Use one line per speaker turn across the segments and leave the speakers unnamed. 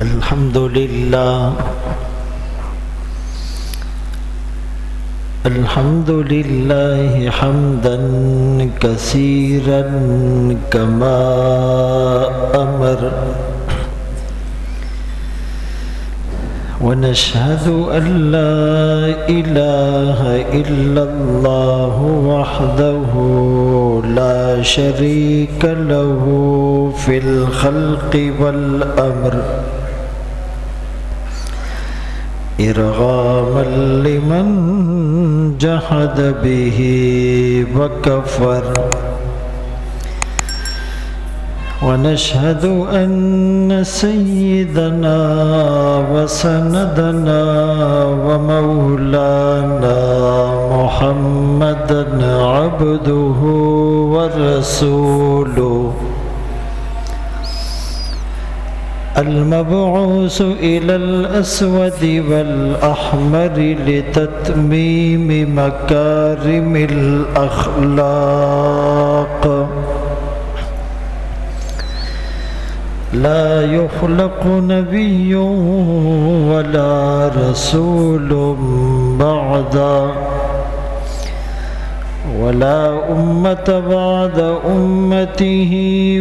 الحمد لله الحمد لله حمدا كثيرا كما أمر ونشهد أن لا إله إلا الله وحده لا شريك له في الخلق والأمر إرغاما لمن جحد به وكفر ونشهد أن سيدنا وسندنا ومولانا محمدا عبده ورسوله المبعوث إلى الأسود والأحمر لتتميم مكارم الأخلاق لا يخلق نبي ولا رسول بعد ولا أمة بعد أمته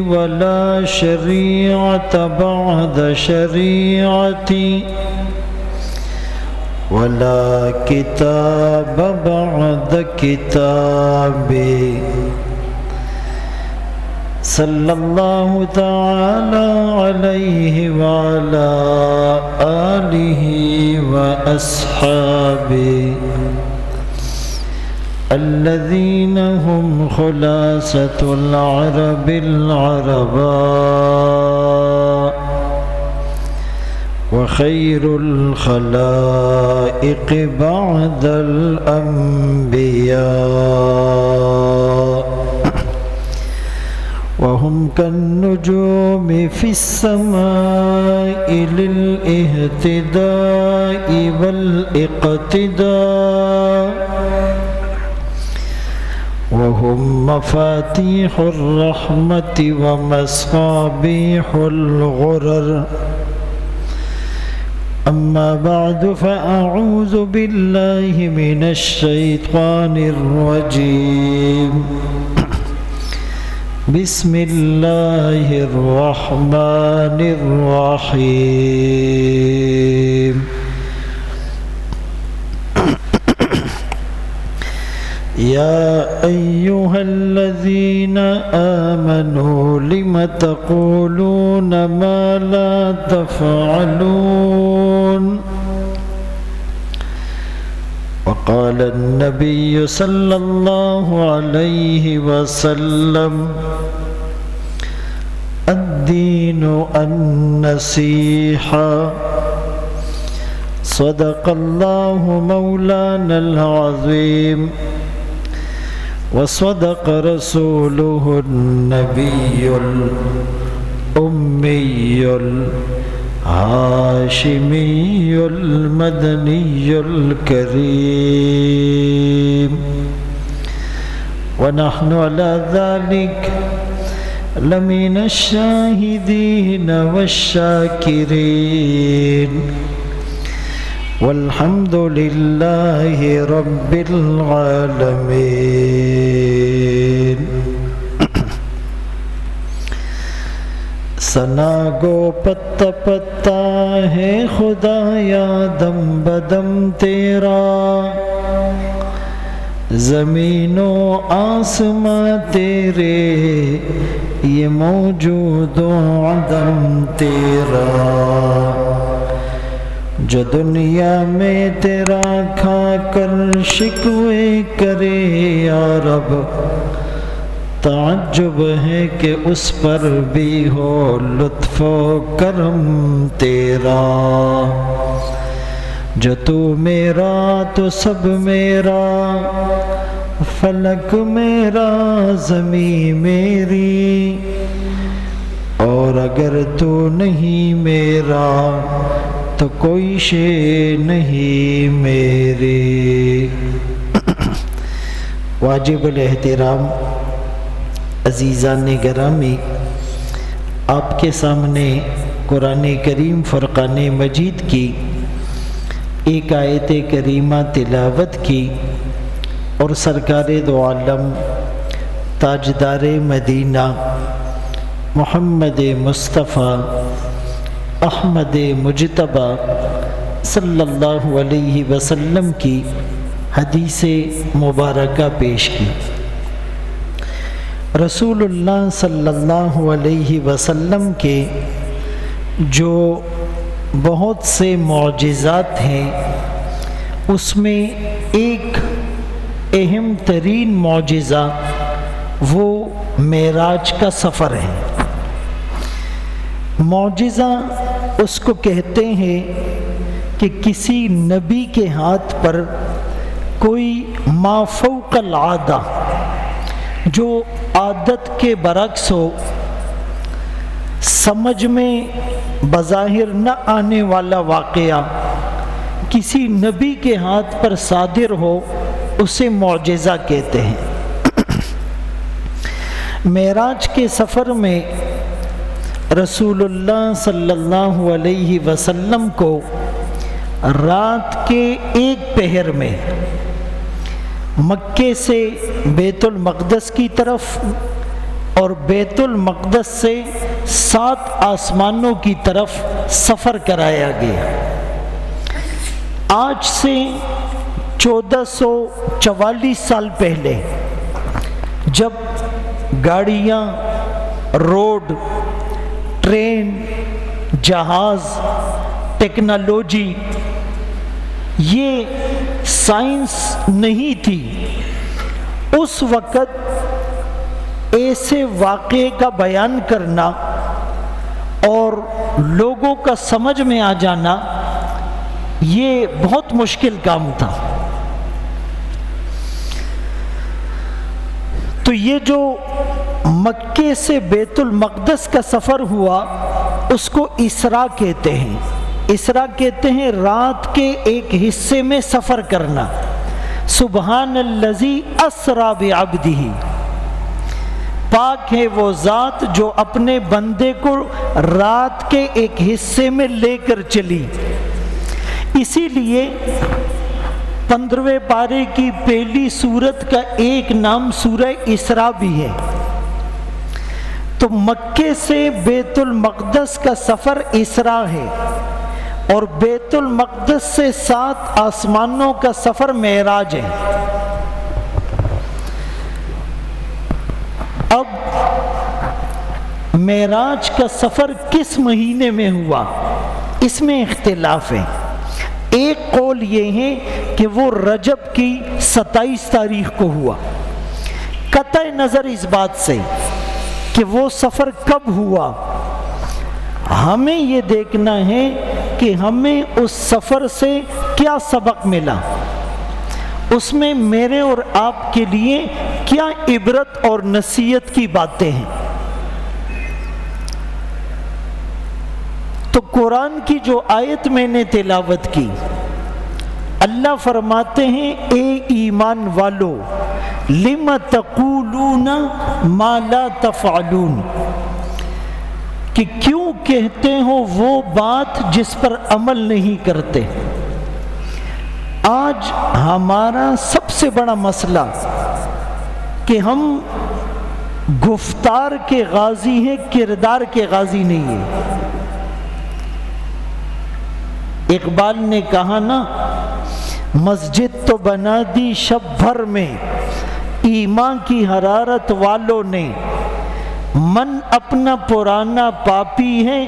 ولا شريعة بعد شريعتي ولا كتاب بعد كتابي صلى الله تعالى عليه وعلى آله وأصحابه الذين هم خلاصة العرب العرباء وخير الخلائق بعد الأنبياء وهم كالنجوم في السماء للاهتداء والاقتداء وهم مفاتيح الرحمة ومصابيح الغرر أما بعد فأعوذ بالله من الشيطان الرجيم بسم الله الرحمن الرحيم يا أيها الذين آمنوا لم تقولون ما لا تفعلون وقال النبي صلى الله عليه وسلم الدين النصيحة صدق الله مولانا العظيم وصدق رسوله النبي الأمي الهاشمي المدني الكريم ونحن على ذلك لمن الشاهدين والشاكرين والحمد لله رب العالمين ثنا گو پتا پتا ہے خدایا دم بدم تیرا زمین و آسماں تیرے یہ موجود و عدم تیرا جو دنیا میں تیرا کھا کر شکوے کرے یا رب تعجب ہے کہ اس پر بھی ہو لطف و کرم تیرا جو تو میرا تو سب میرا فلک میرا زمین میری اور اگر تو نہیں میرا تو کوئی شے نہیں میری. واجب الاحترام عزیزان گرامی، آپ کے سامنے قرآن کریم فرقان مجید کی ایک آیت کریمہ تلاوت کی اور سرکار دو عالم تاجدار مدینہ محمد مصطفیٰ احمد مجتبی صلی اللہ علیہ وسلم کی حدیث مبارکہ پیش کی۔ رسول اللہ صلی اللہ علیہ وسلم کے جو بہت سے معجزات ہیں، اس میں ایک اہم ترین معجزہ وہ معراج کا سفر ہے۔ معجزہ اس کو کہتے ہیں کہ کسی نبی کے ہاتھ پر کوئی ما فوق العادہ، جو عادت کے برعکس ہو، سمجھ میں بظاہر نہ آنے والا واقعہ کسی نبی کے ہاتھ پر صادر ہو، اسے معجزہ کہتے ہیں۔ معراج کے سفر میں رسول اللہ صلی اللہ علیہ وسلم کو رات کے ایک پہر میں مکے سے بیت المقدس کی طرف اور بیت المقدس سے 7 آسمانوں کی طرف سفر کرایا گیا۔ آج سے 1444 سال پہلے جب گاڑیاں، روڈ، ٹرین، جہاز، ٹیکنالوجی، یہ سائنس نہیں تھی، اس وقت ایسے واقعے کا بیان کرنا اور لوگوں کا سمجھ میں آ جانا یہ بہت مشکل کام تھا۔ تو یہ جو مکے سے بیت المقدس کا سفر ہوا اس کو اسراء کہتے ہیں۔ اسراء کہتے ہیں رات کے ایک حصے میں سفر کرنا۔ سبحان الذی اسریٰ بعبدہ، پاک ہے وہ ذات جو اپنے بندے کو رات کے ایک حصے میں لے کر چلی۔ اسی لیے 15ویں پارے کی پہلی سورت کا ایک نام سورہ اسراء بھی ہے۔ تو مکے سے بیت المقدس کا سفر اسراء ہے اور بیت المقدس سے 7 آسمانوں کا سفر معراج ہے۔ اب معراج کا سفر کس مہینے میں ہوا، اس میں اختلاف ہے۔ ایک قول یہ ہے کہ وہ رجب کی 27 تاریخ کو ہوا۔ قطع نظر اس بات سے کہ وہ سفر کب ہوا، ہمیں یہ دیکھنا ہے کہ ہمیں اس سفر سے کیا سبق ملا، اس میں میرے اور آپ کے لیے کیا عبرت اور نصیحت کی باتیں ہیں۔ تو قرآن کی جو آیت میں نے تلاوت کی، اللہ فرماتے ہیں اے ایمان والو لم تقولون ما لا تفعلون، کہ کیوں کہتے ہو وہ بات جس پر عمل نہیں کرتے۔ آج ہمارا سب سے بڑا مسئلہ کہ ہم گفتار کے غازی ہیں، کردار کے غازی نہیں ہیں۔ اقبال نے کہا نا، مسجد تو بنا دی شب بھر میں ایمان کی حرارت والوں نے، من اپنا پرانا پاپی ہے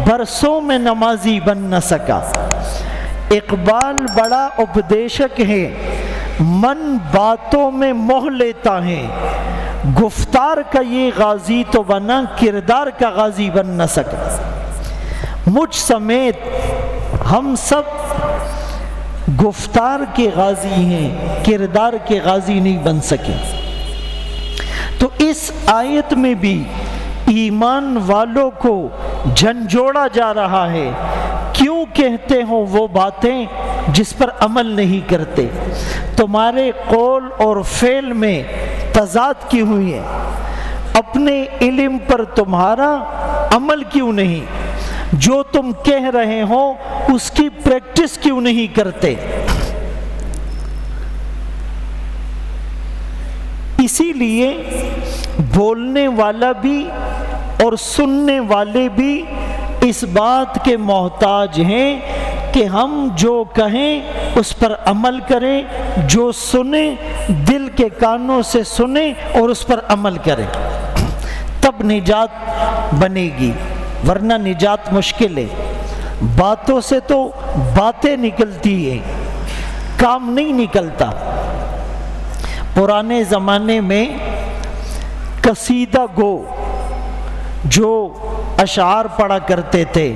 برسوں میں نمازی بن نہ سکا۔ اقبال بڑا اپدیشک ہے، من باتوں میں موہ لیتا ہے، گفتار کا یہ غازی تو بنا، کردار کا غازی بن نہ سکا۔ مجھ سمیت ہم سب گفتار کے غازی ہیں، کردار کے غازی نہیں بن سکے۔ تو اس آیت میں بھی ایمان والوں کو جھنجھوڑا جا رہا ہے، کیوں کہتے ہو وہ باتیں جس پر عمل نہیں کرتے؟ تمہارے قول اور فعل میں تضاد کی ہوئی ہے، اپنے علم پر تمہارا عمل کیوں نہیں؟ جو تم کہہ رہے ہو اس کی پریکٹس کیوں نہیں کرتے؟ اسی لیے بولنے والا بھی اور سننے والے بھی اس بات کے محتاج ہیں کہ ہم جو کہیں اس پر عمل کریں، جو سنیں دل کے کانوں سے سنیں اور اس پر عمل کریں، تب نجات بنے گی، ورنہ نجات مشکل ہے۔ باتوں سے تو باتیں نکلتی ہیں، کام نہیں نکلتا۔ پرانے زمانے میں قصیدہ گو جو اشعار پڑھا کرتے تھے،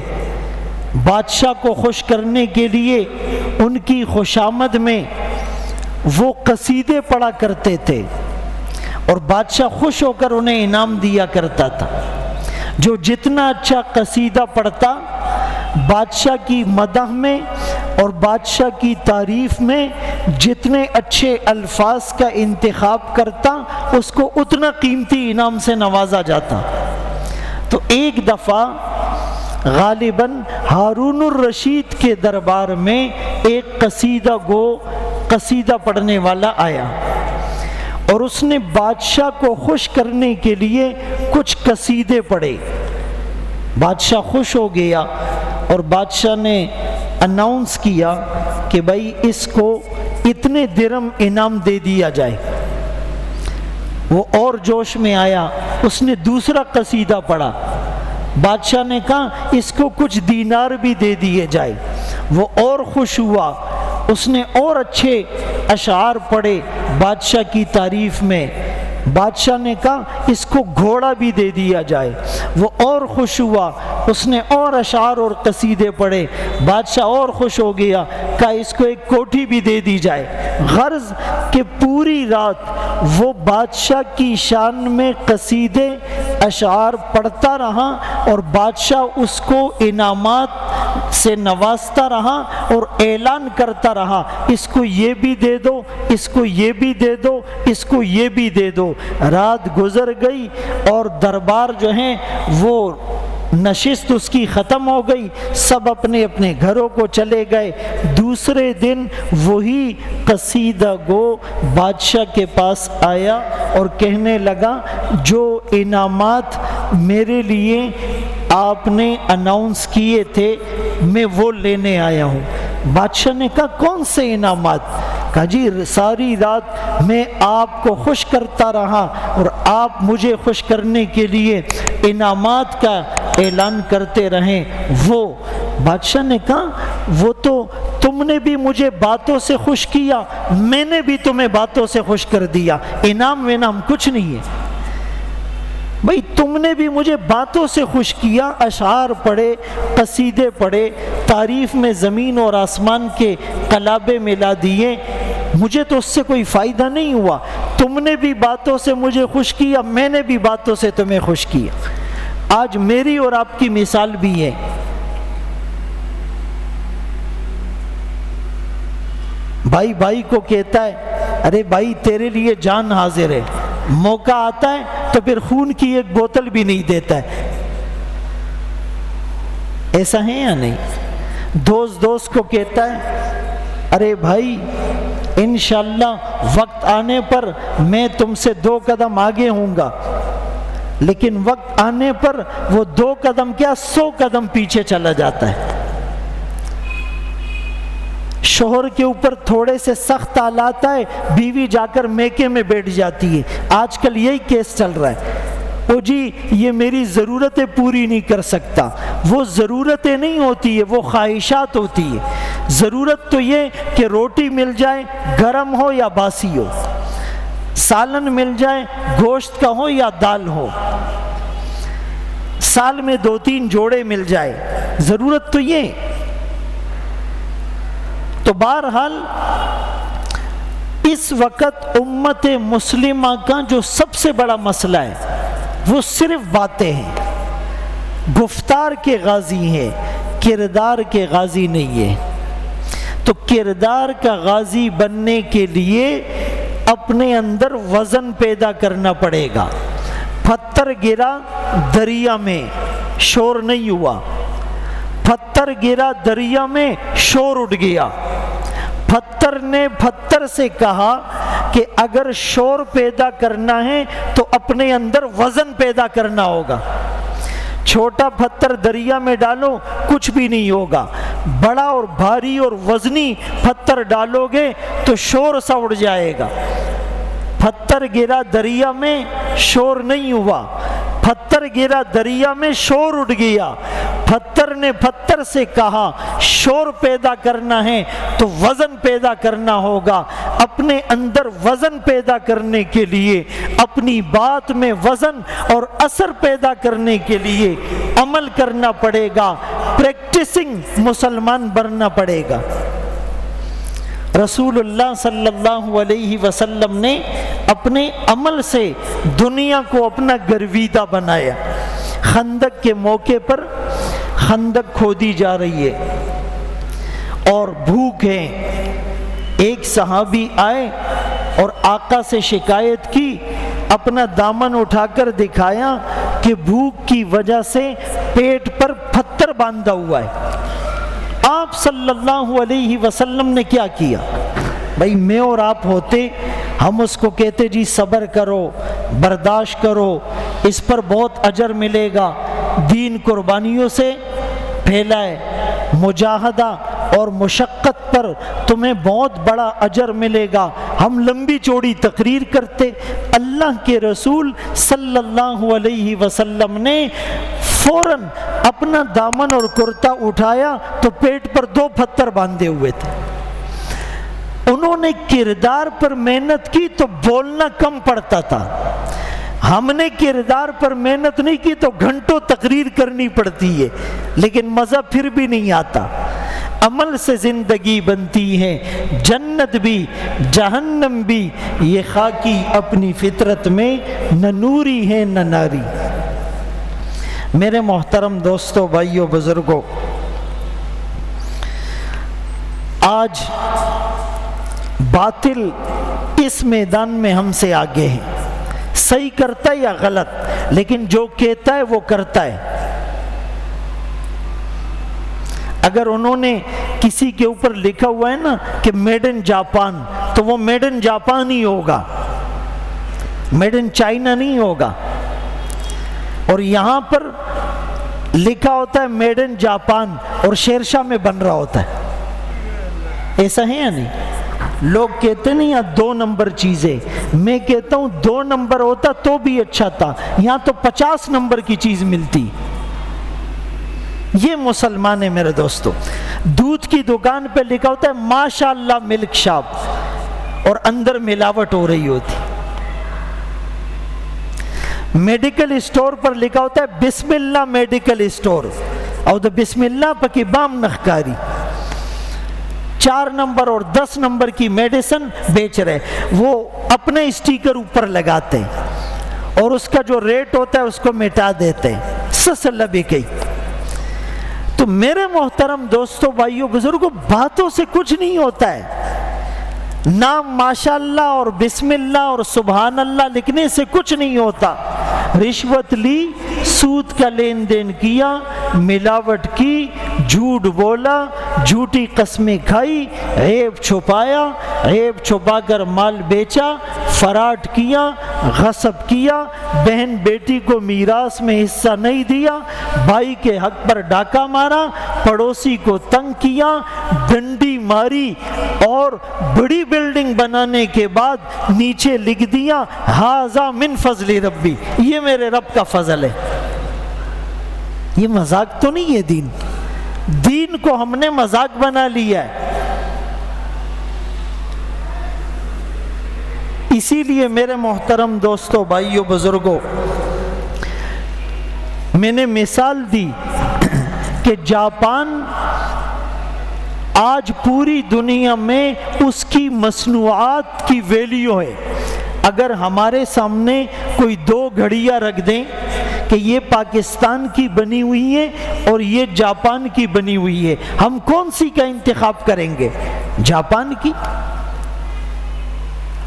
بادشاہ کو خوش کرنے کے لیے ان کی خوشامد میں وہ قصیدے پڑھا کرتے تھے اور بادشاہ خوش ہو کر انہیں انعام دیا کرتا تھا۔ جو جتنا اچھا قصیدہ پڑھتا، بادشاہ کی مدح میں اور بادشاہ کی تعریف میں جتنے اچھے الفاظ کا انتخاب کرتا، اس کو اتنا قیمتی انعام سے نوازا جاتا۔ تو ایک دفعہ غالباً ہارون الرشید کے دربار میں ایک قصیدہ گو، قصیدہ پڑھنے والا آیا اور اس نے بادشاہ کو خوش کرنے کے لیے کچھ قصیدے پڑھے۔ بادشاہ خوش ہو گیا اور بادشاہ نے اناؤنس کیا کہ بھائی اس کو اتنے درہم انعام دے دیا جائے۔ وہ اور جوش میں آیا، اس نے دوسرا قصیدہ پڑھا۔ بادشاہ نے کہا اس کو کچھ دینار بھی دے دیے جائے۔ وہ اور خوش ہوا، اس نے اور اچھے اشعار پڑھے بادشاہ کی تعریف میں۔ بادشاہ نے کہا اس کو گھوڑا بھی دے دیا جائے۔ وہ اور خوش ہوا، اس نے اور اشعار اور قصیدے پڑھے۔ بادشاہ اور خوش ہو گیا، کہا اس کو ایک کوٹھی بھی دے دی جائے۔ غرض کہ پوری رات وہ بادشاہ کی شان میں قصیدے اشعار پڑھتا رہا اور بادشاہ اس کو انعامات سے نوازتا رہا اور اعلان کرتا رہا، اس کو یہ بھی دے دو، اس کو یہ بھی دے دو، اس کو یہ بھی دے دو۔ رات گزر گئی اور دربار جو ہیں وہ نشست اس کی ختم ہو گئی، سب اپنے اپنے گھروں کو چلے گئے۔ دوسرے دن وہی قصیدہ گو بادشاہ کے پاس آیا اور کہنے لگا جو انعامات میرے لیے آپ نے اناؤنس کیے تھے میں وہ لینے آیا ہوں۔ بادشاہ نے کہا کون سے انعامات؟ کہا جی ساری رات میں آپ کو خوش کرتا رہا اور آپ مجھے خوش کرنے کے لیے انعامات کا اعلان کرتے رہیں۔ وہ بادشاہ نے کہا وہ تو تم نے بھی مجھے باتوں سے خوش کیا، میں نے بھی تمہیں باتوں سے خوش کر دیا، انعام وینعام کچھ نہیں ہے۔ بھئی تم نے بھی مجھے باتوں سے خوش کیا، اشعار پڑھے، قصیدے پڑھے، تعریف میں زمین اور آسمان کے قلابے ملا دیے، مجھے تو اس سے کوئی فائدہ نہیں ہوا۔ تم نے بھی باتوں سے مجھے خوش کیا، میں نے بھی باتوں سے تمہیں خوش کیا۔ آج میری اور آپ کی مثال بھی ہے۔ بھائی بھائی کو کہتا ہے ارے بھائی تیرے لیے جان حاضر ہے، موقع آتا ہے تو پھر خون کی ایک بوتل بھی نہیں دیتا ہے۔ ایسا ہے یا نہیں؟ دوست کو کہتا ہے ارے بھائی انشاءاللہ وقت آنے پر میں تم سے 2 قدم آگے ہوں گا، لیکن وقت آنے پر وہ 2 قدم کیا 100 قدم پیچھے چلا جاتا ہے۔ شوہر کے اوپر تھوڑے سے سخت حالات آئے، بیوی جا کر میکے میں بیٹھ جاتی ہے۔ آج کل یہی کیس چل رہا ہے، او جی یہ میری ضرورتیں پوری نہیں کر سکتا۔ وہ ضرورتیں نہیں ہوتی ہے، وہ خواہشات ہوتی ہے۔ ضرورت تو یہ کہ روٹی مل جائے، گرم ہو یا باسی ہو، سالن مل جائے، گوشت کا ہو یا دال ہو، سال میں 2-3 جوڑے مل جائے، ضرورت تو یہ۔ تو بہرحال اس وقت امت مسلمہ کا جو سب سے بڑا مسئلہ ہے وہ صرف باتیں ہیں، گفتار کے غازی ہیں، کردار کے غازی نہیں ہے۔ تو کردار کا غازی بننے کے لیے اپنے اندر وزن پیدا کرنا پڑے گا۔ پتھر گرا دریا میں، شور نہیں ہوا، پتھر گرا دریا میں، شور اٹھ گیا۔ پتھر نے پتھر سے کہا کہ اگر شور پیدا کرنا ہے تو اپنے اندر وزن پیدا کرنا ہوگا۔ چھوٹا پتھر دریا میں ڈالو کچھ بھی نہیں ہوگا، بڑا اور بھاری اور وزنی پتھر ڈالو گے تو شور سا اڑ جائے گا۔ پتھر گرا دریا میں، شور نہیں ہوا، پتھر گرا دریا میں، شور اٹھ گیا۔ پتھر نے پتھر سے کہا شور پیدا کرنا ہے تو وزن پیدا کرنا ہوگا۔ اپنے اندر وزن پیدا کرنے کے لیے، اپنی بات میں وزن اور اثر پیدا کرنے کے لیے عمل کرنا پڑے گا، پریکٹسنگ مسلمان بننا پڑے گا۔ رسول اللہ صلی اللہ علیہ وسلم نے اپنے عمل سے دنیا کو اپنا گرویدہ بنایا۔ خندق کے موقع پر خندق کھودی جا رہی ہے اور بھوک ہے۔ ایک صحابی آئے اور آقا سے شکایت کی، اپنا دامن اٹھا کر دکھایا کہ بھوک کی وجہ سے پیٹ پر پتھر باندھا ہوا ہے۔ آپ صلی اللہ علیہ وسلم نے کیا کیا؟ بھائی میں اور آپ ہوتے، ہم اس کو کہتے جی صبر کرو، برداشت کرو، اس پر بہت اجر ملے گا، دین قربانیوں سے پھیلا ہے، مجاہدہ اور مشقت پر تمہیں بہت بڑا اجر ملے گا، ہم لمبی چوڑی تقریر کرتے۔ اللہ کے رسول صلی اللہ علیہ وسلم نے فوراً اپنا دامن اور کرتا اٹھایا تو پیٹ پر 2 پتھر باندھے ہوئے تھے۔ انہوں نے کردار پر محنت کی تو بولنا کم پڑتا تھا، ہم نے کردار پر محنت نہیں کی تو گھنٹوں تقریر کرنی پڑتی ہے، لیکن مزہ پھر بھی نہیں آتا۔ عمل سے زندگی بنتی ہے، جنت بھی جہنم بھی، یہ خاکی اپنی فطرت میں نہ نوری ہے نہ ناری۔ میرے محترم دوستو، بھائیو، بزرگوں، آج باطل اس میدان میں ہم سے آگے ہے، صحیح کرتا ہے یا غلط، لیکن جو کہتا ہے وہ کرتا ہے۔ اگر انہوں نے کسی کے اوپر لکھا ہوا ہے نا کہ میڈ ان جاپان، تو وہ میڈ ان جاپان ہی ہوگا، میڈ ان چائنا نہیں ہوگا۔ اور یہاں پر لکھا ہوتا ہے میڈ ان جاپان اور شیرشاہ میں بن رہا ہوتا ہے، ایسا ہے یا نہیں؟ لوگ کہتے نہیں یہاں 2 نمبر چیزیں، میں کہتا ہوں 2 نمبر ہوتا تو بھی اچھا تھا، یہاں تو 50 نمبر کی چیز ملتی۔ یہ مسلمان ہے میرے دوستو۔ دودھ کی دکان پہ لکھا ہوتا ہے ماشاءاللہ ملک شاپ، اور اندر ملاوٹ ہو رہی ہوتی۔ میڈیکل اسٹور پر لکھا ہوتا ہے بسم اللہ میڈیکل اسٹور، اور تو بسم اللہ پکی بام نخکاری، 4 نمبر اور 10 نمبر کی میڈیسن بیچ رہے، وہ اپنے اسٹیکر اوپر لگاتے ہیں اور اس کا جو ریٹ ہوتا ہے اس کو مٹا دیتے ہیں، سسلہ بھی کئی۔ تو میرے محترم دوستو، بھائیو، بزرگوں، باتوں سے کچھ نہیں ہوتا ہے، نام ماشاءاللہ اور بسم اللہ اور سبحان اللہ لکھنے سے کچھ نہیں ہوتا۔ رشوت لی، سود کا لین دین کیا، ملاوٹ کی، جھوٹ بولا، جھوٹی قسمیں کھائی، عیب چھپایا، عیب چھپا کر مال بیچا، فراڈ کیا، غصب کیا، بہن بیٹی کو میراث میں حصہ نہیں دیا، بھائی کے حق پر ڈاکہ مارا، پڑوسی کو تنگ کیا، ڈنڈی ماری، اور بڑی بلڈنگ بنانے کے بعد نیچے لکھ دیا ھذا من فضل ربی، یہ میرے رب کا فضل ہے۔ یہ مذاق تو نہیں ہے دین، دین کو ہم نے مذاق بنا لیا ہے۔ اسی لیے میرے محترم دوستو، بھائیو، بزرگوں، میں نے مثال دی کہ جاپان آج پوری دنیا میں اس کی مصنوعات کی ویلیو ہے۔ اگر ہمارے سامنے کوئی 2 گھڑیاں رکھ دیں کہ یہ پاکستان کی بنی ہوئی ہے اور یہ جاپان کی بنی ہوئی ہے، ہم کون سی کا انتخاب کریں گے؟ جاپان کی۔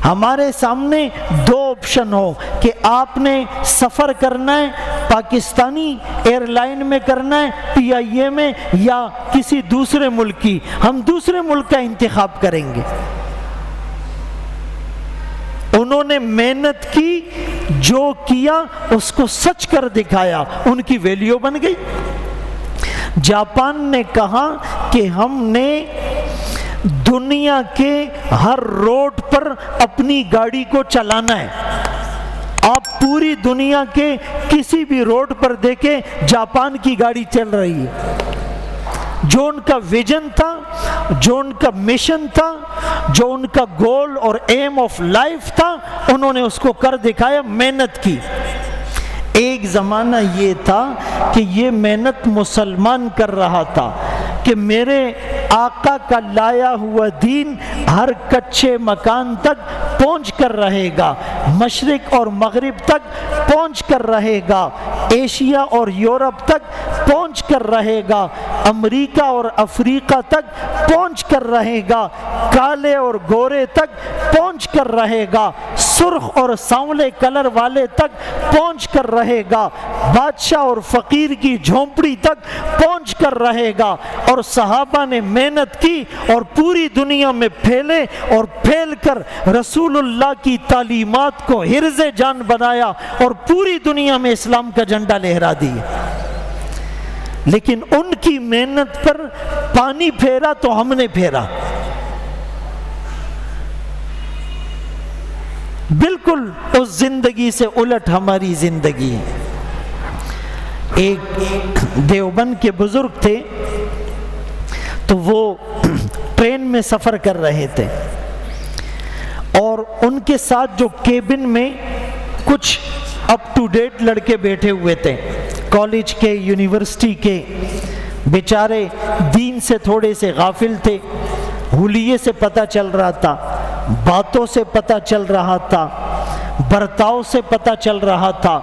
ہمارے سامنے 2 آپشن ہو کہ آپ نے سفر کرنا ہے پاکستانی ایئر لائن میں کرنا ہے، PIA میں، یا کسی دوسرے ملک کی، ہم دوسرے ملک کا انتخاب کریں گے۔ انہوں نے محنت کی، جو کیا اس کو سچ کر دکھایا، ان کی ویلیو بن گئی۔ جاپان نے کہا کہ ہم نے دنیا کے ہر روڈ پر اپنی گاڑی کو چلانا ہے۔ آپ پوری دنیا کے کسی بھی روڈ پر دیکھیں جاپان کی گاڑی چل رہی ہے۔ جو ان کا ویژن تھا، جو ان کا مشن تھا، جو ان کا گول اور ایم آف لائف تھا، انہوں نے اس کو کر دکھایا، محنت کی۔ ایک زمانہ یہ تھا کہ یہ محنت مسلمان کر رہا تھا کہ میرے آقا کا لایا ہوا دین ہر کچے مکان تک پہنچ کر رہے گا، مشرق اور مغرب تک پہنچ کر رہے گا، ایشیا اور یورپ تک پہنچ کر رہے گا، امریکہ اور افریقہ تک پہنچ کر رہے گا، کالے اور گورے تک پہنچ کر رہے گا، سرخ اور سانولے کلر والے تک پہنچ کر رہے گا، بادشاہ اور فقیر کی جھونپڑی تک پہنچ کر رہے گا۔ اور صحابہ نے محنت کی اور پوری دنیا میں پھیلے، اور پھیل کر رسول اللہ کی تعلیمات کو حرز جان بنایا اور پوری دنیا میں اسلام کا جھنڈا لہرا دیا۔ لیکن ان کی محنت پر پانی پھیرا تو ہم نے پھیرا۔ بالکل اس زندگی سے الٹ ہماری زندگی ہے۔ ایک دیوبند کے بزرگ تھے، تو وہ ٹرین میں سفر کر رہے تھے، اور ان کے ساتھ جو کیبن میں کچھ اپ ٹو ڈیٹ لڑکے بیٹھے ہوئے تھے، کالج کے، یونیورسٹی کے، بیچارے دین سے تھوڑے سے غافل تھے، حلیے سے پتہ چل رہا تھا، باتوں سے پتہ چل رہا تھا، برتاؤ سے پتہ چل رہا تھا۔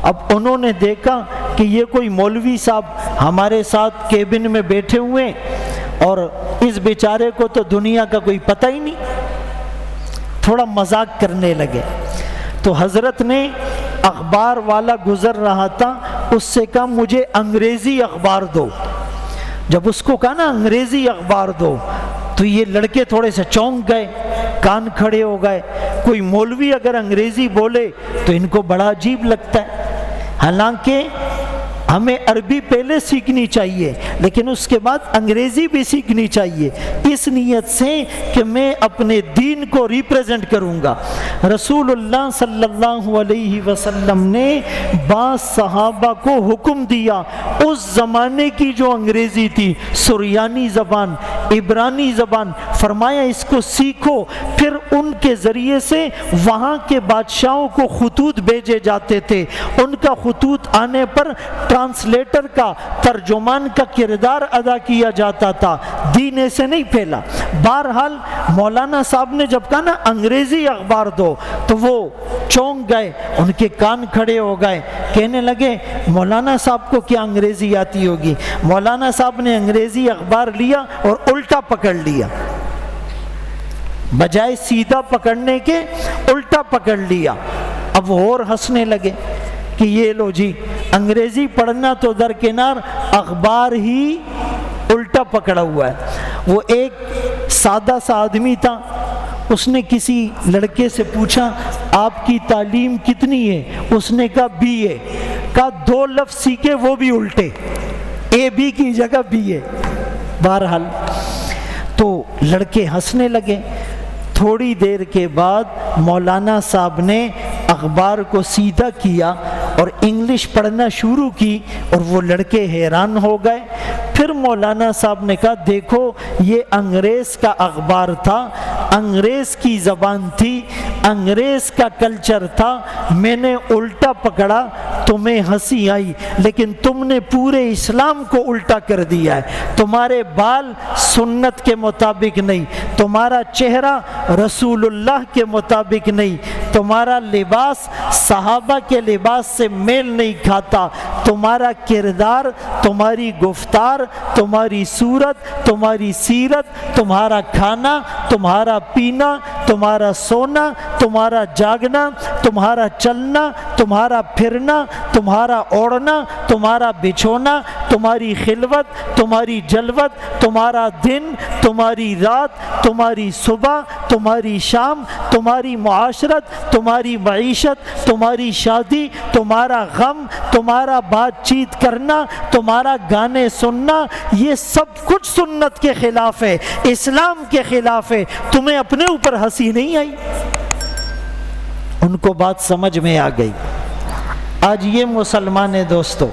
اب انہوں نے دیکھا کہ یہ کوئی مولوی صاحب ہمارے ساتھ کیبن میں بیٹھے ہوئے، اور اس بیچارے کو تو دنیا کا کوئی پتہ ہی نہیں، تھوڑا مذاق کرنے لگے۔ تو حضرت نے، اخبار والا گزر رہا تھا، اس سے کہا مجھے انگریزی اخبار دو۔ جب اس کو کہا نا انگریزی اخبار دو، تو یہ لڑکے تھوڑے سے چونک گئے، کان کھڑے ہو گئے۔ کوئی مولوی اگر انگریزی بولے تو ان کو بڑا عجیب لگتا ہے، حالانکہ ہمیں عربی پہلے سیکھنی چاہیے، لیکن اس کے بعد انگریزی بھی سیکھنی چاہیے، اس نیت سے کہ میں اپنے دین کو ریپریزنٹ کروں گا۔ رسول اللہ صلی اللہ علیہ وسلم نے بعض صحابہ کو حکم دیا، اس زمانے کی جو انگریزی تھی، سریانی زبان، عبرانی زبان، فرمایا اس کو سیکھو۔ پھر ان کے ذریعے سے وہاں کے بادشاہوں کو خطوط بھیجے جاتے تھے، ان کا خطوط آنے پر ٹرانسلیٹر کا، ترجمان کا کردار ادا کیا جاتا تھا، دین ایسے نہیں پھیلا۔ بہرحال مولانا صاحب نے جب کہا نا انگریزی اخبار دو، تو وہ چونک گئے، ان کے کان کھڑے ہو گئے، کہنے لگے مولانا صاحب کو کیا انگریزی آتی ہوگی؟ مولانا صاحب نے انگریزی اخبار لیا اور الٹا پکڑ لیا، بجائے سیدھا پکڑنے کے الٹا پکڑ لیا۔ اب وہ اور ہنسنے لگے کہ یہ لو جی، انگریزی پڑھنا تو درکنار، اخبار ہی الٹا پکڑا ہوا ہے۔ وہ ایک سادہ سا آدمی تھا، اس نے کسی لڑکے سے پوچھا آپ کی تعلیم کتنی ہے؟ اس نے کہا BA۔ کہا 2 لفظ سیکھے وہ بھی الٹے، AB کی جگہ BA۔ بہرحال تو لڑکے ہنسنے لگے۔ تھوڑی دیر کے بعد مولانا صاحب نے اخبار کو سیدھا کیا اور انگلش پڑھنا شروع کی، اور وہ لڑکے حیران ہو گئے۔ پھر مولانا صاحب نے کہا دیکھو یہ انگریز کا اخبار تھا، انگریز کی زبان تھی، انگریز کا کلچر تھا، میں نے الٹا پکڑا، تمہیں ہنسی آئی، لیکن تم نے پورے اسلام کو الٹا کر دیا ہے۔ تمہارے بال سنت کے مطابق نہیں، تمہارا چہرہ رسول اللہ کے مطابق نہیں، تمہارا لباس صحابہ کے لباس سے میل نہیں کھاتا، تمہارا کردار، تمہاری گفتار، تمہاری صورت، تمہاری سیرت، تمہارا کھانا، تمہارا پینا، تمہارا سونا، تمہارا جاگنا، تمہارا چلنا، تمہارا پھرنا، تمہارا اوڑھنا، تمہارا بچھونا، تمہاری خلوت، تمہاری جلوت، تمہارا دن، تمہاری رات، تمہاری صبح، تمہاری شام، تمہاری معاشرت، تمہاری معیشت، تمہاری شادی، تمہارا غم، تمہارا بات چیت کرنا، تمہارا گانے سننا، یہ سب کچھ سنت کے خلاف ہے، اسلام کے خلاف ہے۔ تمہیں اپنے اوپر ہنسی نہیں آئی؟ ان کو بات سمجھ میں آ گئی۔ آج یہ مسلمان ہیں دوستو،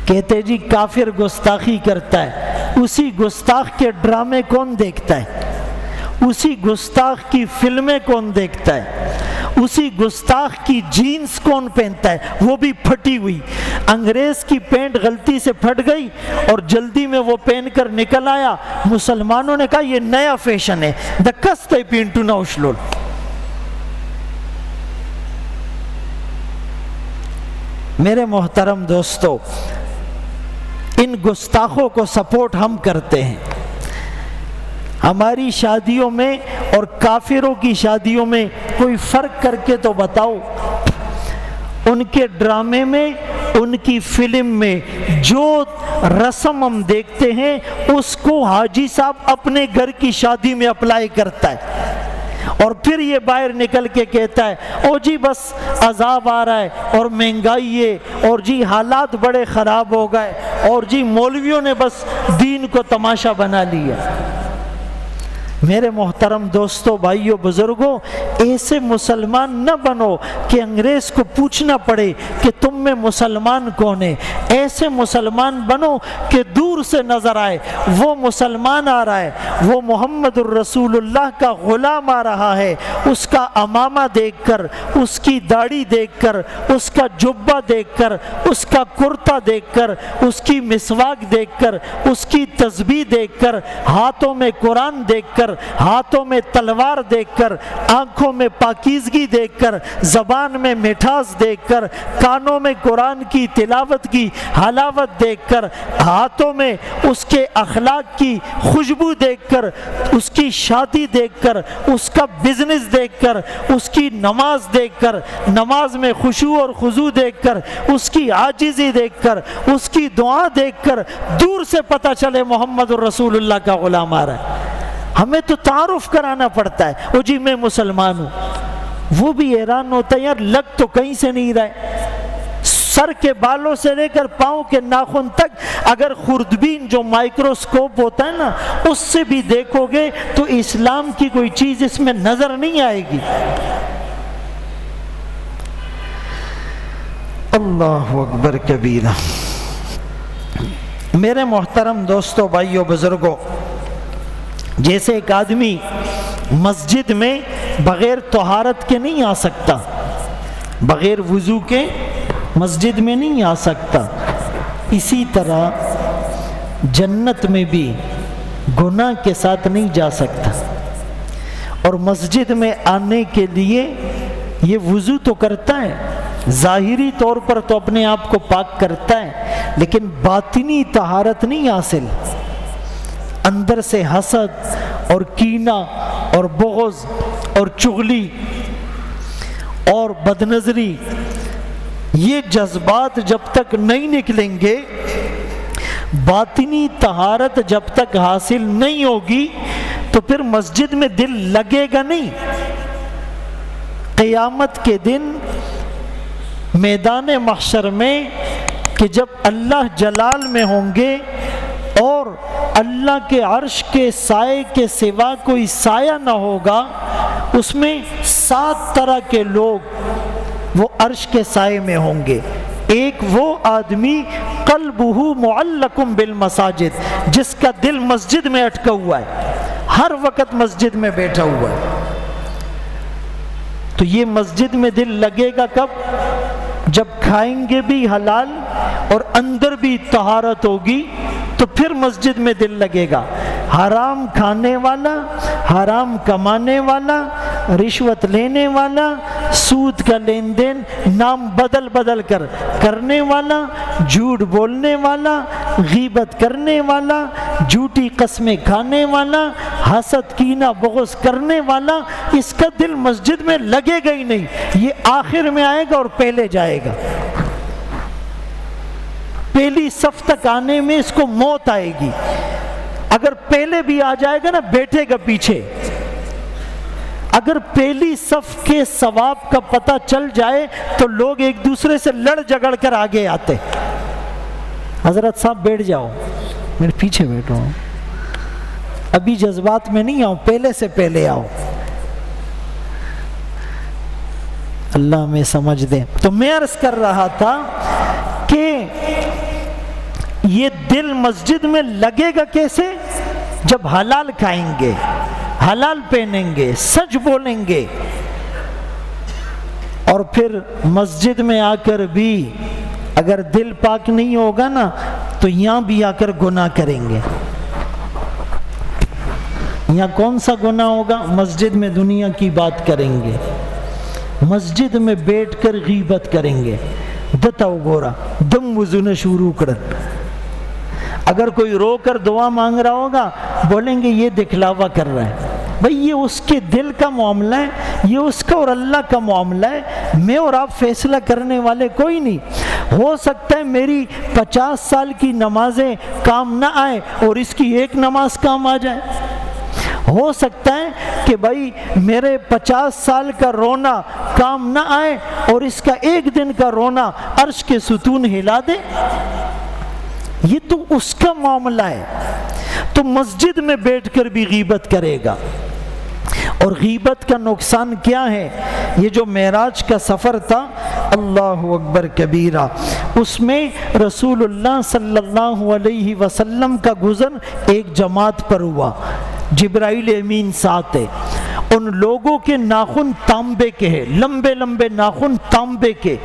کہتے جی کافر گستاخی کرتا ہے، اسی گستاخ کے ڈرامے کون دیکھتا ہے؟ اسی گستاخ کی فلمیں کون دیکھتا ہے؟ اسی گستاخ کی جینز کون پہنتا ہے، وہ بھی پھٹی ہوئی؟ انگریز کی پینٹ غلطی سے پھٹ گئی اور جلدی میں وہ پہن کر نکل آیا، مسلمانوں نے کہا یہ نیا فیشن ہے، دکستے پینٹو نہ اشلول۔ میرے محترم دوستو، ان گستاخوں کو سپورٹ ہم کرتے ہیں۔ ہماری شادیوں میں اور کافروں کی شادیوں میں کوئی فرق کر کے تو بتاؤ۔ ان کے ڈرامے میں، ان کی فلم میں جو رسم ہم دیکھتے ہیں اس کو حاجی صاحب اپنے گھر کی شادی میں اپلائی کرتا ہے، اور پھر یہ باہر نکل کے کہتا ہے او جی بس عذاب آ رہا ہے اور مہنگائی ہے، اور جی حالات بڑے خراب ہو گئے، اور جی مولویوں نے بس دین کو تماشا بنا لیا۔ میرے محترم دوستو، بھائیو، بزرگوں، ایسے مسلمان نہ بنو کہ انگریز کو پوچھنا پڑے کہ تم میں مسلمان کون ہے۔ ایسے مسلمان بنو کہ دور سے نظر آئے وہ مسلمان آ رہا ہے، وہ محمد الرسول اللہ کا غلام آ رہا ہے، اس کا امامہ دیکھ کر، اس کی داڑھی دیکھ کر، اس کا جبہ دیکھ کر، اس کا کرتا دیکھ کر، اس کی مسواک دیکھ کر، اس کی تسبیح دیکھ کر، ہاتھوں میں قرآن دیکھ کر، ہاتھوں میں تلوار دیکھ کر، آنکھوں میں پاکیزگی دیکھ کر، زبان میں مٹھاس دیکھ کر، کانوں میں قرآن کی تلاوت کی حلاوت دیکھ کر، ہاتھوں میں اس کے اخلاق کی خوشبو دیکھ کر، اس کی شادی دیکھ کر، اس کا بزنس دیکھ کر، اس کی نماز دیکھ کر، نماز میں خشوع اور خضوع دیکھ کر، اس کی عاجزی دیکھ کر، اس کی دعا دیکھ کر دور سے پتہ چلے محمد الرسول اللہ کا غلام آ رہا ہے۔ ہمیں تو تعارف کرانا پڑتا ہے، او جی میں مسلمان ہوں۔ وہ بھی حیران ہوتا ہے، یار لگ تو کہیں سے نہیں رہے، سر کے بالوں سے لے کر پاؤں کے ناخن تک اگر خوردبین جو مائکروسکوپ ہوتا ہے نا اس سے بھی دیکھو گے تو اسلام کی کوئی چیز اس میں نظر نہیں آئے گی۔ اللہ اکبر کبیرہ۔ میرے محترم دوستو، بھائیو، بزرگوں، جیسے ایک آدمی مسجد میں بغیر طہارت کے نہیں آ سکتا، بغیر وضو کے مسجد میں نہیں آ سکتا، اسی طرح جنت میں بھی گناہ کے ساتھ نہیں جا سکتا۔ اور مسجد میں آنے کے لیے یہ وضو تو کرتا ہے، ظاہری طور پر تو اپنے آپ کو پاک کرتا ہے، لیکن باطنی طہارت نہیں حاصل۔ اندر سے حسد اور کینہ اور بغض اور چغلی اور بدنظری، یہ جذبات جب تک نہیں نکلیں گے، باطنی طہارت جب تک حاصل نہیں ہوگی تو پھر مسجد میں دل لگے گا نہیں۔ قیامت کے دن میدان محشر میں کہ جب اللہ جلال میں ہوں گے اور اللہ کے عرش کے سائے کے سوا کوئی سایہ نہ ہوگا، اس میں 7 طرح کے لوگ وہ عرش کے سائے میں ہوں گے۔ ایک وہ آدمی قلبہ معلق بالمساجد، جس کا دل مسجد میں اٹکا ہوا ہے، ہر وقت مسجد میں بیٹھا ہوا ہے۔ تو یہ مسجد میں دل لگے گا کب؟ جب کھائیں گے بھی حلال اور اندر بھی طہارت ہوگی تو پھر مسجد میں دل لگے گا۔ حرام کھانے والا، حرام کمانے والا، رشوت لینے والا، سود کا لین دین نام بدل بدل کر کرنے والا، جھوٹ بولنے والا، غیبت کرنے والا، جھوٹی قسمیں کھانے والا، حسد کینہ بغض کرنے والا، اس کا دل مسجد میں لگے گا ہی نہیں، یہ آخر میں آئے گا اور پہلے جائے گا۔ پہلی صف تک آنے میں اس کو موت آئے گی، اگر پہلے بھی آ جائے گا نا بیٹھے گا پیچھے۔ اگر پہلی صف کے ثواب کا پتہ چل جائے تو لوگ ایک دوسرے سے لڑ جھگڑ کر آگے آتے، حضرت صاحب بیٹھ جاؤ، میرے پیچھے بیٹھو، ابھی جذبات میں نہیں آؤ، پہلے سے پہلے آؤ، اللہ ہمیں سمجھ دے۔ تو میں عرض کر رہا تھا کہ یہ دل مسجد میں لگے گا کیسے؟ جب حلال کھائیں گے، حلال پہنیں گے، سچ بولیں گے، اور پھر مسجد میں آ کر بھی اگر دل پاک نہیں ہوگا نا تو یہاں بھی آ کر گناہ کریں گے۔ یہاں کون سا گناہ ہوگا؟ مسجد میں دنیا کی بات کریں گے، مسجد میں بیٹھ کر غیبت کریں گے، دتاو گورا دم وزن شروع کرن۔ اگر کوئی رو کر دعا مانگ رہا ہوگا بولیں گے یہ دکھلاوا کر رہا ہے، بھئی یہ اس کے دل کا معاملہ ہے، یہ اس کا اور اللہ کا معاملہ ہے، میں اور آپ فیصلہ کرنے والے کوئی نہیں۔ ہو سکتا ہے میری 50 سال کی نمازیں کام نہ آئے اور اس کی ایک نماز کام آ جائے، ہو سکتا ہے کہ بھائی میرے 50 سال کا رونا کام نہ آئے اور اس کا ایک دن کا رونا عرش کے ستون ہلا دے، یہ تو اس کا معاملہ ہے۔ تو مسجد میں بیٹھ کر بھی غیبت کرے گا، اور غیبت کا نقصان کیا ہے؟ یہ جو معراج کا سفر تھا، اللہ اکبر کبیرہ، اس میں رسول اللہ صلی اللہ علیہ وسلم کا گزر ایک جماعت پر ہوا، جبرائیل امین ساتھ ہے، ان لوگوں کے ناخن تانبے کے ہیں، لمبے لمبے ناخن تانبے کے،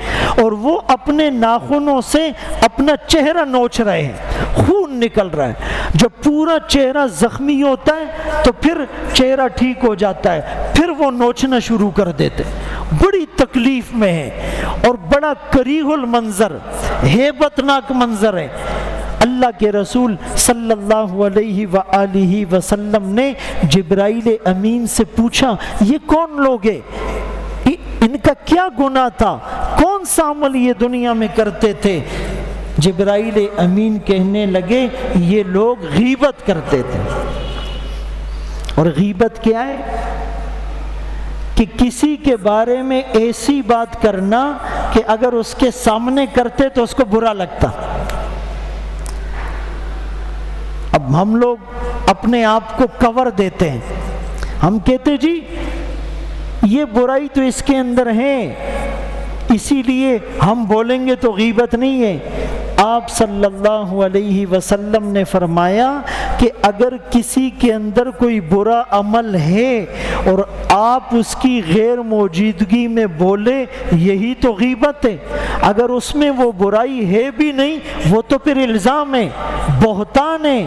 اور وہ اپنے ناخنوں سے اپنا چہرہ نوچ رہے ہیں، خون نکل رہا ہے۔ جب پورا چہرہ زخمی ہوتا ہے تو پھر چہرہ ٹھیک ہو جاتا ہے، پھر وہ نوچنا شروع کر دیتے، بڑی تکلیف میں ہے اور بڑا کریہ المنظر، ہیبت ناک منظر ہے۔ اللہ کے رسول صلی اللہ علیہ وآلہ وسلم نے جبرائیل امین سے پوچھا یہ کون لوگ ہیں، ان کا کیا گناہ تھا، کون سا عمل یہ دنیا میں کرتے تھے؟ جبرائیل امین کہنے لگے یہ لوگ غیبت کرتے تھے۔ اور غیبت کیا ہے؟ کہ کسی کے بارے میں ایسی بات کرنا کہ اگر اس کے سامنے کرتے تو اس کو برا لگتا۔ اب ہم لوگ اپنے آپ کو کور دیتے ہیں، ہم کہتے جی یہ برائی تو اس کے اندر ہے، اسی لیے ہم بولیں گے تو غیبت نہیں ہے۔ آپ صلی اللہ علیہ وسلم نے فرمایا کہ اگر کسی کے اندر کوئی برا عمل ہے اور آپ اس کی غیر موجودگی میں بولے، یہی تو غیبت ہے۔ اگر اس میں وہ برائی ہے بھی نہیں، وہ تو پھر الزام ہے، بہتان ہے،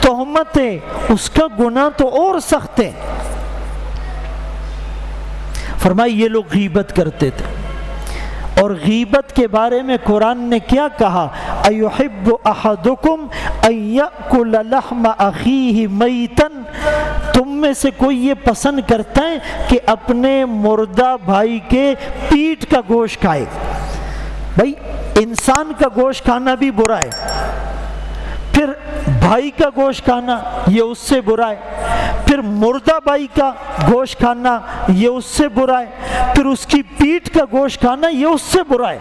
تہمت ہے، اس کا گناہ تو اور سخت ہے۔ فرمایا یہ لوگ غیبت کرتے تھے۔ اور غیبت کے بارے میں قرآن نے کیا کہا؟ اَيُحِبُّ أَحَدُكُمْ أَن يَأْكُلَ لَحْمَ أَخِيهِ مَيْتًا، تم میں سے کوئی یہ پسند کرتا ہے کہ اپنے مردہ بھائی کے پیٹھ کا گوشت کھائے؟ بھائی انسان کا گوشت کھانا بھی برا ہے، پھر بھائی کا گوشت کھانا یہ اس سے برا ہے، پھر مردہ بھائی کا گوشت کھانا یہ اس سے برا ہے، پھر اس کی پیٹھ کا گوشت کھانا یہ اس سے برا ہے۔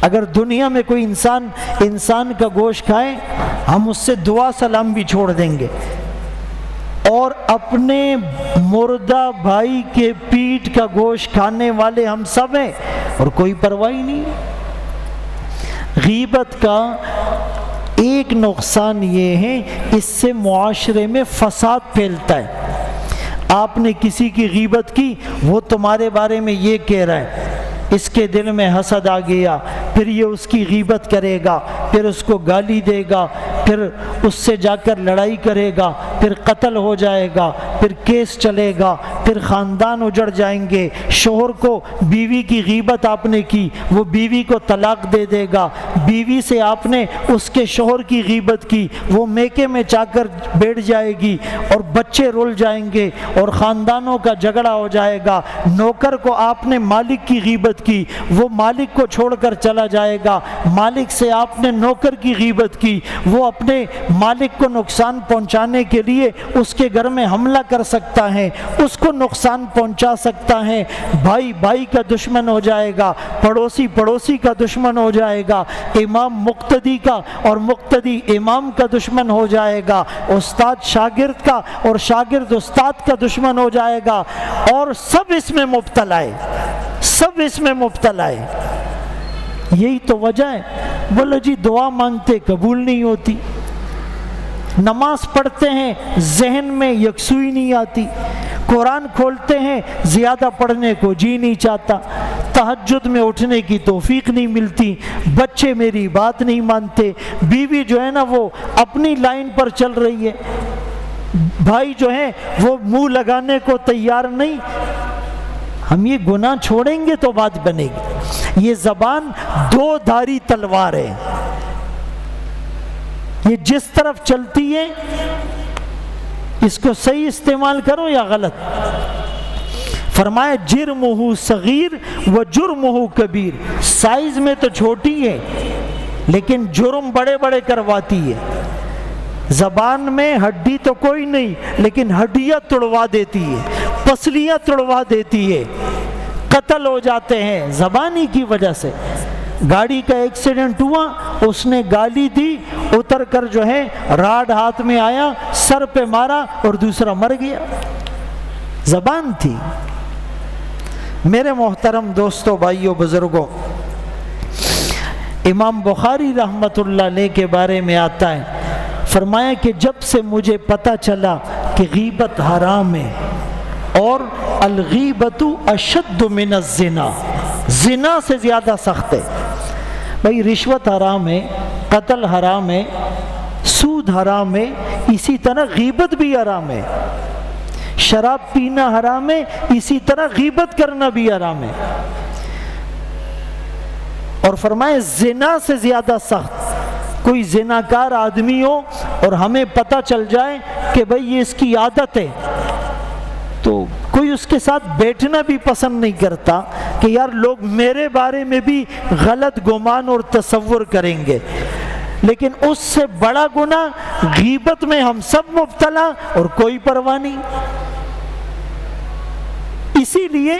اگر دنیا میں کوئی انسان کا گوشت کھائے، ہم اس سے دعا سلام بھی چھوڑ دیں گے، اور اپنے مردہ بھائی کے پیٹھ کا گوشت کھانے والے ہم سب ہیں اور کوئی پرواہ نہیں۔ غیبت کا ایک نقصان یہ ہے، اس سے معاشرے میں فساد پھیلتا ہے۔ آپ نے کسی کی غیبت کی، وہ تمہارے بارے میں یہ کہہ رہا ہے، اس کے دل میں حسد آ گیا، پھر یہ اس کی غیبت کرے گا، پھر اس کو گالی دے گا، پھر اس سے جا کر لڑائی کرے گا، پھر قتل ہو جائے گا، پھر کیس چلے گا، پھر خاندان اجڑ جائیں گے۔ شوہر کو بیوی کی غیبت آپ نے کی، وہ بیوی کو طلاق دے دے گا۔ بیوی سے آپ نے اس کے شوہر کی غیبت کی، وہ میکے میں جا کر بیٹھ جائے گی اور بچے رول جائیں گے اور خاندانوں کا جھگڑا ہو جائے گا۔ نوکر کو آپ نے مالک کی غیبت کی، وہ مالک کو چھوڑ کر چلا جائے گا۔ مالک سے آپ نے نوکر کی غیبت کی، وہ اپنے مالک کو نقصان پہنچانے کے لیے اس کے گھر میں حملہ کر سکتا ہے، اس کو نقصان پہنچا سکتا ہے۔ بھائی بھائی کا دشمن ہو جائے گا، پڑوسی پڑوسی کا دشمن ہو جائے گا، امام مقتدی کا اور مقتدی امام کا دشمن ہو جائے گا، استاد شاگرد کا اور شاگرد استاد کا دشمن ہو جائے گا، اور سب اس میں مبتلا ہے، سب اس میں مبتلا ہے۔ یہی تو وجہ ہے، بولو جی دعا مانگتے قبول نہیں ہوتی، نماز پڑھتے ہیں ذہن میں یکسوئی نہیں آتی، قرآن کھولتے ہیں زیادہ پڑھنے کو جی نہیں چاہتا، تہجد میں اٹھنے کی توفیق نہیں ملتی، بچے میری بات نہیں مانتے، بیوی جو ہے نا وہ اپنی لائن پر چل رہی ہے، بھائی جو ہیں وہ منہ لگانے کو تیار نہیں۔ ہم یہ گناہ چھوڑیں گے تو بات بنے گی۔ یہ زبان دو دھاری تلوار ہے، یہ جس طرف چلتی ہے اس کو صحیح استعمال کرو یا غلط۔ فرمایا جرمہ صغیر و جرمہ کبیر، سائز میں تو چھوٹی ہے لیکن جرم بڑے بڑے کرواتی ہے۔ زبان میں ہڈی تو کوئی نہیں لیکن ہڈیاں توڑوا دیتی ہے، پسلیاں توڑوا دیتی ہے، قتل ہو جاتے ہیں زبان ہی کی وجہ سے۔ گاڑی کا ایکسیڈنٹ ہوا، اس نے گالی دی، اتر کر جو ہے راڈ ہاتھ میں آیا، سر پہ مارا اور دوسرا مر گیا، زبان تھی۔ میرے محترم دوستو، بھائیو، بزرگوں، امام بخاری رحمت اللہ علیہ کے بارے میں آتا ہے، فرمایا کہ جب سے مجھے پتہ چلا کہ غیبت حرام ہے اور الغیبت اشد من الزنا، زنا سے زیادہ سخت ہے۔ بھائی رشوت حرام ہے، قتل حرام ہے، سود حرام ہے، اسی طرح غیبت بھی حرام ہے، شراب پینا حرام ہے، اسی طرح غیبت کرنا بھی حرام ہے۔ اور فرمائے زنا سے زیادہ سخت، کوئی زناکار آدمی ہو اور ہمیں پتہ چل جائے کہ بھئی یہ اس کی عادت ہے، تو کوئی اس کے ساتھ بیٹھنا بھی پسند نہیں کرتا کہ یار لوگ میرے بارے میں بھی غلط گمان اور تصور کریں گے۔ لیکن اس سے بڑا گناہ غیبت میں ہم سب مبتلا اور کوئی پرواہ نہیں۔ اسی لیے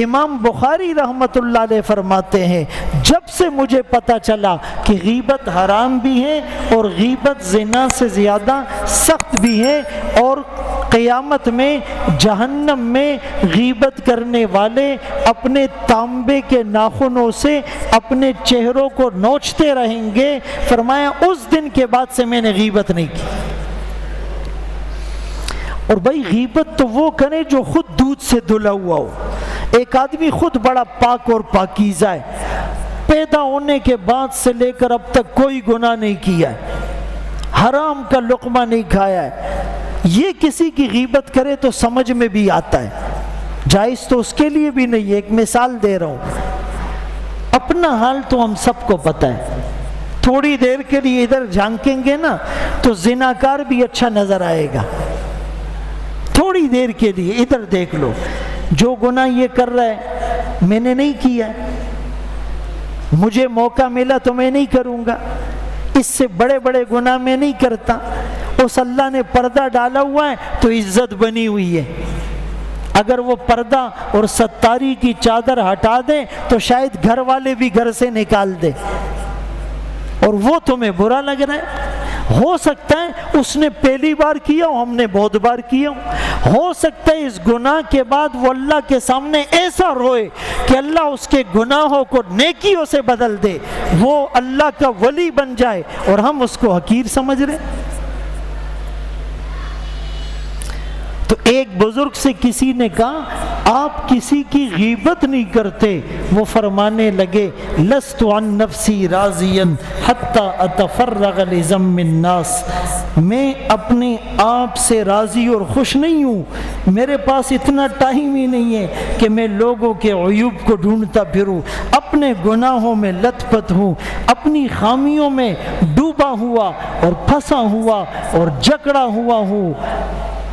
امام بخاری رحمت اللہ علیہ فرماتے ہیں جب سے مجھے پتہ چلا کہ غیبت حرام بھی ہے اور غیبت زنا سے زیادہ سخت بھی ہے، اور قیامت میں جہنم میں غیبت کرنے والے اپنے تانبے کے ناخنوں سے اپنے چہروں کو نوچتے رہیں گے، فرمایا اس دن کے بعد سے میں نے غیبت نہیں کی۔ اور بھائی غیبت تو وہ کرے جو خود دودھ سے دھلا ہوا ہو۔ ایک آدمی خود بڑا پاک اور پاکیزہ ہے، پیدا ہونے کے بعد سے لے کر اب تک کوئی گناہ نہیں کیا ہے، حرام کا لقمہ نہیں کھایا ہے، یہ کسی کی غیبت کرے تو سمجھ میں بھی آتا ہے، جائز تو اس کے لیے بھی نہیں ہے۔ ایک مثال دے رہا ہوں، اپنا حال تو ہم سب کو پتہ ہے، تھوڑی دیر کے لیے ادھر جھانکیں گے نا تو زناکار بھی اچھا نظر آئے گا، تھوڑی دیر کے لیے ادھر دیکھ لو، جو گناہ یہ کر رہا ہے میں نے نہیں کیا، مجھے موقع ملا تو میں نہیں کروں گا، اس سے بڑے بڑے گناہ میں نہیں کرتا، اس اللہ نے پردہ ڈالا ہوا ہے تو عزت بنی ہوئی ہے، اگر وہ پردہ اور ستاری کی چادر ہٹا دیں تو شاید گھر والے بھی گھر سے نکال دیں، اور وہ تمہیں برا لگ رہا ہے۔ ہو سکتا ہے اس نے پہلی بار کیا ہو، ہم نے بہت بار کیا ہو سکتا ہے اس گناہ کے بعد وہ اللہ کے سامنے ایسا روئے کہ اللہ اس کے گناہوں کو نیکیوں سے بدل دے، وہ اللہ کا ولی بن جائے اور ہم اس کو حقیر سمجھ رہے۔ تو ایک بزرگ سے کسی نے کہا آپ کسی کی غیبت نہیں کرتے۔ وہ فرمانے لگے لست عن نفسی راضیا حتی اتفرغ لذم الناس، میں اپنے آپ سے راضی اور خوش نہیں ہوں، میرے پاس اتنا ٹائم ہی نہیں ہے کہ میں لوگوں کے عیوب کو ڈھونڈتا پھروں، اپنے گناہوں میں لت پت ہوں، اپنی خامیوں میں ڈوبا ہوا اور پھنسا ہوا اور جکڑا ہوا ہوں۔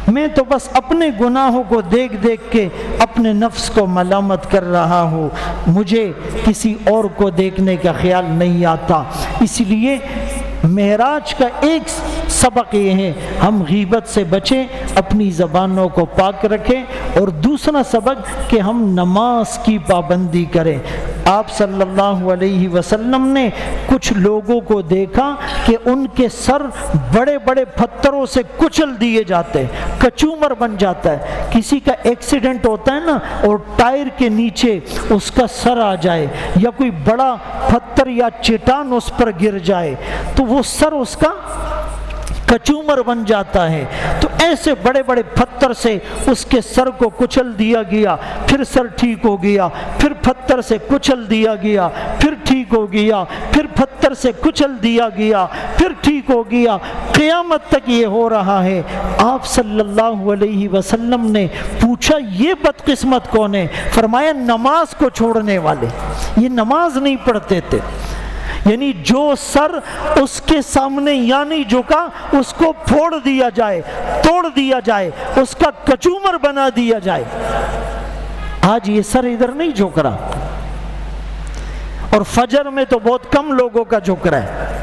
میں تو بس اپنے گناہوں کو دیکھ دیکھ کے اپنے نفس کو ملامت کر رہا ہوں، مجھے کسی اور کو دیکھنے کا خیال نہیں آتا۔ اس لیے معراج کا ایک سبق یہ ہے ہم غیبت سے بچیں، اپنی زبانوں کو پاک رکھیں، اور دوسرا سبق کہ ہم نماز کی پابندی کریں۔ آپ صلی اللہ علیہ وسلم نے کچھ لوگوں کو دیکھا کہ ان کے سر بڑے بڑے پتھروں سے کچل دیے جاتے، کچومر بن جاتا ہے۔ کسی کا ایکسیڈنٹ ہوتا ہے نا اور ٹائر کے نیچے اس کا سر آ جائے یا کوئی بڑا پتھر یا چٹان اس پر گر جائے تو وہ سر اس کا کچومر بن جاتا ہے۔ تو ایسے بڑے بڑے پتھر سے اس کے سر کو کچل دیا گیا، پھر سر ٹھیک ہو گیا، پھر پتھر سے کچل دیا گیا، پھر ٹھیک ہو گیا، پھر پتھر سے کچل دیا گیا، پھر ٹھیک ہو گیا، قیامت تک یہ ہو رہا ہے۔ آپ صلی اللہ علیہ وسلم نے پوچھا یہ بدقسمت کون ہے؟ فرمایا نماز کو چھوڑنے والے، یہ نماز نہیں پڑھتے تھے۔ یعنی جو سر اس کے سامنے یعنی جھکا اس کو پھوڑ دیا جائے، توڑ دیا جائے، اس کا کچومر بنا دیا جائے۔ آج یہ سر ادھر نہیں جھک رہا، اور فجر میں تو بہت کم لوگوں کا جھک رہا ہے۔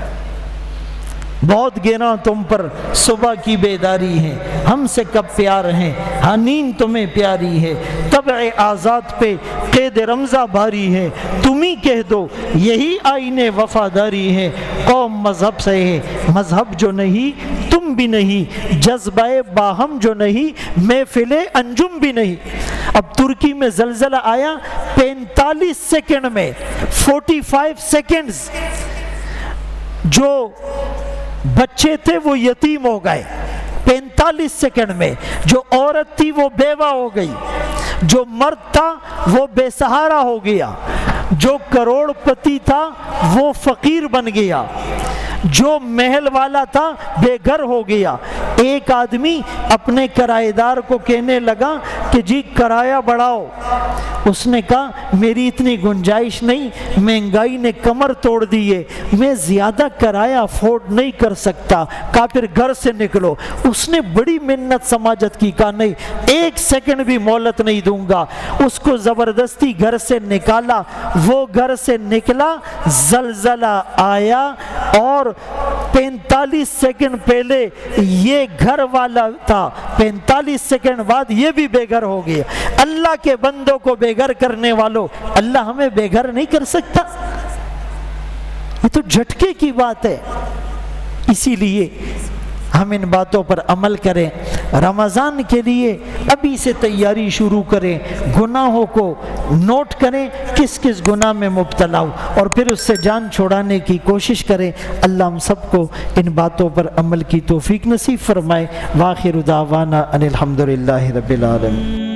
بہت گراں تم پر صبح کی بیداری ہے، ہم سے کب پیار ہے، ہاں نیند تمہیں پیاری ہے، طبع آزاد پہ قید رمضہ بھاری ہے، تم ہی کہہ دو یہی آئین وفاداری ہے۔ قوم مذہب سے ہے، مذہب جو نہیں تم بھی نہیں، جذبہ باہم جو نہیں محفل انجم بھی نہیں۔ اب ترکی میں زلزلہ آیا، 45 سیکنڈ میں 45 سیکنڈز جو بچے تھے وہ یتیم ہو گئے، 45 سیکنڈ میں۔ جو عورت تھی وہ بیوہ ہو گئی، جو مرد تھا وہ بے سہارا ہو گیا، جو کروڑ پتی تھا وہ فقیر بن گیا، جو محل والا تھا بے گھر ہو گیا۔ ایک آدمی اپنے کرایہ دار کو کہنے لگا کہ جی کرایہ بڑھاؤ۔ اس نے کہا میری اتنی گنجائش نہیں، مہنگائی نے کمر توڑ دی ہے، میں زیادہ کرایہ افورڈ نہیں کر سکتا۔ کہا پھر گھر سے نکلو۔ اس نے بڑی منت سماجت کی، کہا نہیں ایک سیکنڈ بھی مہلت نہیں دوں گا۔ اس کو زبردستی گھر سے نکالا، وہ گھر سے نکلا، زلزلہ آیا اور 45 سیکنڈ پہلے یہ گھر والا تھا، 45 سیکنڈ بعد یہ بھی بے گھر ہو گیا۔ اللہ کے بندوں کو بے گھر کرنے والوں، اللہ ہمیں بے گھر نہیں کر سکتا؟ یہ تو جھٹکے کی بات ہے۔ اسی لیے ہم ان باتوں پر عمل کریں، رمضان کے لیے ابھی سے تیاری شروع کریں، گناہوں کو نوٹ کریں کس کس گناہ میں مبتلا ہو اور پھر اس سے جان چھوڑانے کی کوشش کریں۔ اللہ ہم سب کو ان باتوں پر عمل کی توفیق نصیب فرمائے۔ وآخر دعوانا ان الحمدللہ رب العالمین۔